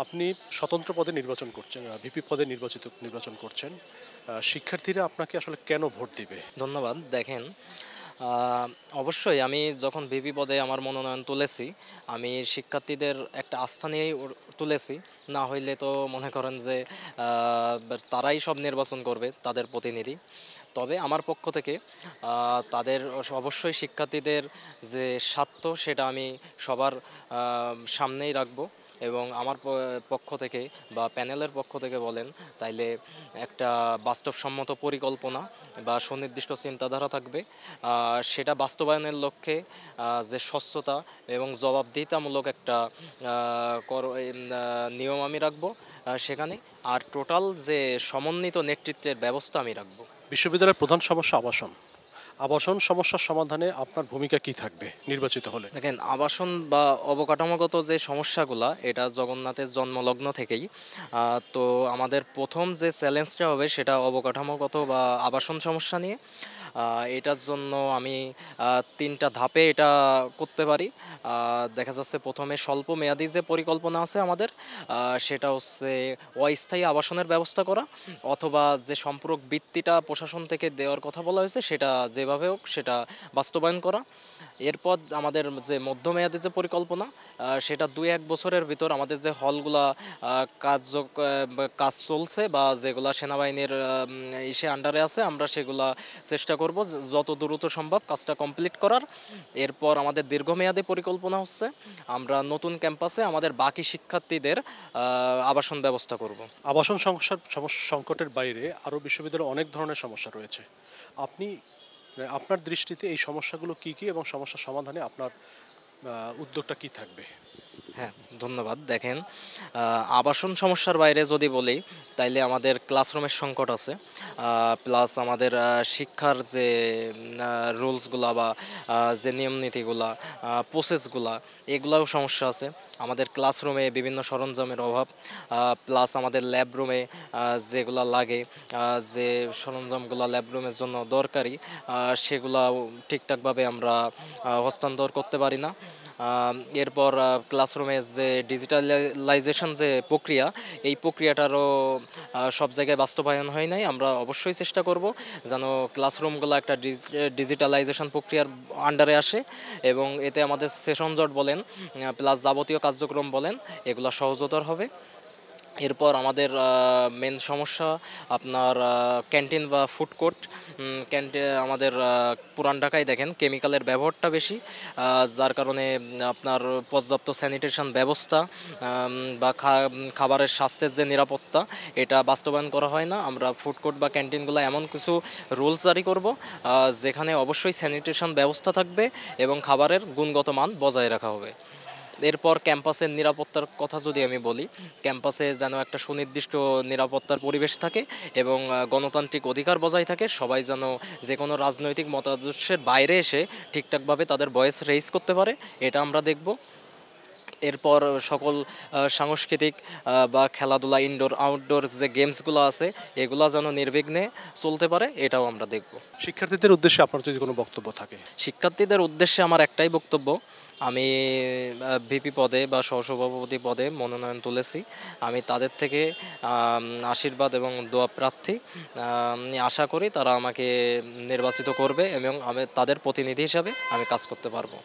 আপনি স্বতন্ত্র পদে নির্বাচন করছেন, ভিপি পদে নির্বাচন করছেন। শিক্ষার্থীরা আপনাকে আসলে কেন ভোট দিবে? ধন্যবাদ। দেখেন, আ অবশ্যই আমি যখন ভিপি পদে আমার মনোনয়ন তুলেছি, আমি শিক্ষার্থীদের একটা আস্থা নিয়েই তুলেছি। না হইলে তো মনে করেন যে আ তারাই সব নির্বাচন করবে, তাদের প্রতিনিধি। তবে আমার পক্ষ থেকে তাদের অবশ্যই শিক্ষার্থীদের যে স্বার্থ সেটা আমি সবার সামনেই রাখবো এবং আমার পক্ষ থেকে বা প্যানেলের পক্ষ থেকে বলেন তাইলে একটা বাস্তবসম্মত পরিকল্পনা বা সুনির্দিষ্ট চিন্তাধারা থাকবে। সেটা বাস্তবায়নের লক্ষ্যে যে স্বচ্ছতা এবং জবাবদিহিতামূলক একটা নিয়ম আমি রাখবো সেখানে। আর টোটাল যে সমন্বিত নেতৃত্বের ব্যবস্থা আমি রাখবো। বিশ্ববিদ্যালয়ের প্রধান সমস্যা আবাসন। আবাসন সমস্যার সমাধানে আপনার ভূমিকা কি থাকবে নির্বাচিত হলে? দেখেন, আবাসন বা অবকাঠামোগত যে সমস্যাগুলা এটা জগন্নাথের জন্মলগ্ন থেকেই। তো আমাদের প্রথম যে চ্যালেঞ্জটা হবে সেটা অবকাঠামোগত বা আবাসন সমস্যা নিয়ে। এটার জন্য আমি ৩টা ধাপে এটা করতে পারি। দেখা যাচ্ছে প্রথমে স্বল্প মেয়াদী যে পরিকল্পনা আছে আমাদের, সেটা হচ্ছে অস্থায়ী আবাসনের ব্যবস্থা করা, অথবা যে সম্পূরক বৃত্তিটা প্রশাসন থেকে দেওয়ার কথা বলা হয়েছে সেটা যেভাবে হোক সেটা বাস্তবায়ন করা। এরপর আমাদের যে মধ্যমেয়াদী যে পরিকল্পনা, সেটা ২-১ বছরের ভিতর আমাদের যে হলগুলা কাজ চলছে বা যেগুলা সেনাবাহিনীর আন্ডারে আছে, আমরা সেগুলা চেষ্টা করব যত দ্রুত সম্ভব কাজটা কমপ্লিট করার। এরপর আমাদের দীর্ঘমেয়াদী পরিকল্পনা হচ্ছে আমরা নতুন ক্যাম্পাসে আমাদের বাকি শিক্ষার্থীদের আবাসন ব্যবস্থা করব। আবাসন সংকটের বাইরে আরও বিশ্ববিদ্যালয়ে অনেক ধরনের সমস্যা রয়েছে। আপনি আপনার দৃষ্টিতে এই সমস্যাগুলো কি কি এবং সমস্যা সমাধানে আপনার উদ্যোগটা কি থাকবে? হ্যাঁ, ধন্যবাদ। দেখেন, আবাসন সমস্যার বাইরে যদি বলি তাইলে আমাদের ক্লাসরুমের সংকট আছে। প্লাস আমাদের শিক্ষার যে রুলসগুলা বা যে নিয়মনীতিগুলা, প্রসেসগুলা, এগুলাও সমস্যা আছে। আমাদের ক্লাসরুমে বিভিন্ন সরঞ্জামের অভাব, প্লাস আমাদের ল্যাব রুমে যেগুলা লাগে, যে সরঞ্জামগুলা ল্যাব রুমের জন্য দরকারি, সেগুলাও ঠিকঠাকভাবে আমরা হস্তান্তর করতে পারি না। এরপর ক্লাসরুমে যে ডিজিটালাইজেশন যে প্রক্রিয়া, এই প্রক্রিয়াটারও সব জায়গায় বাস্তবায়ন হয় নাই। আমরা অবশ্যই চেষ্টা করব যেন ক্লাসরুমগুলো একটা ডিজিটালাইজেশন প্রক্রিয়ার আন্ডারে আসে এবং এতে আমাদের সেশন জট বলেন প্লাস যাবতীয় কার্যক্রম বলেন এগুলো সহজতর হবে। এরপর আমাদের মেন সমস্যা আপনার ক্যান্টিন বা ফুড কোর্ট। আমাদের পুরান ঢাকায় দেখেন কেমিক্যালের ব্যবহারটা বেশি, যার কারণে আপনার পর্যাপ্ত স্যানিটেশন ব্যবস্থা বা খাবারের স্বাস্থ্যের যে নিরাপত্তা এটা বাস্তবায়ন করা হয় না। আমরা ফুড কোর্ট বা ক্যান্টিনগুলো এমন কিছু রুলস জারি করব যেখানে অবশ্যই স্যানিটেশন ব্যবস্থা থাকবে এবং খাবারের গুণগত মান বজায় রাখা হবে। এরপর ক্যাম্পাসের নিরাপত্তার কথা যদি আমি বলি, ক্যাম্পাসে যেন একটা সুনির্দিষ্ট নিরাপত্তার পরিবেশ থাকে এবং গণতান্ত্রিক অধিকার বজায় থাকে। সবাই যেন যে কোনো রাজনৈতিক মতাদর্শের বাইরে এসে ঠিকঠাকভাবে তাদের ভয়েস রেইজ করতে পারে, এটা আমরা দেখব। এরপর সকল সাংস্কৃতিক বা খেলাধুলা ইনডোর আউটডোর যে গেমসগুলো আছে এগুলো যেন নির্বিঘ্নে চলতে পারে, এটাও আমরা দেখব। শিক্ষার্থীদের উদ্দেশ্যে আপনার যদি কোনো বক্তব্য থাকে? শিক্ষার্থীদের উদ্দেশ্যে আমার একটাই বক্তব্য, আমি ভিপি পদে বা সহসভাপতি পদে মনোনয়ন তুলেছি। আমি তাদের থেকে আশীর্বাদ এবং দোয়া প্রার্থী। আশা করি তারা আমাকে নির্বাচিত করবে এবং আমি তাদের প্রতিনিধি হিসাবে আমি কাজ করতে পারবো।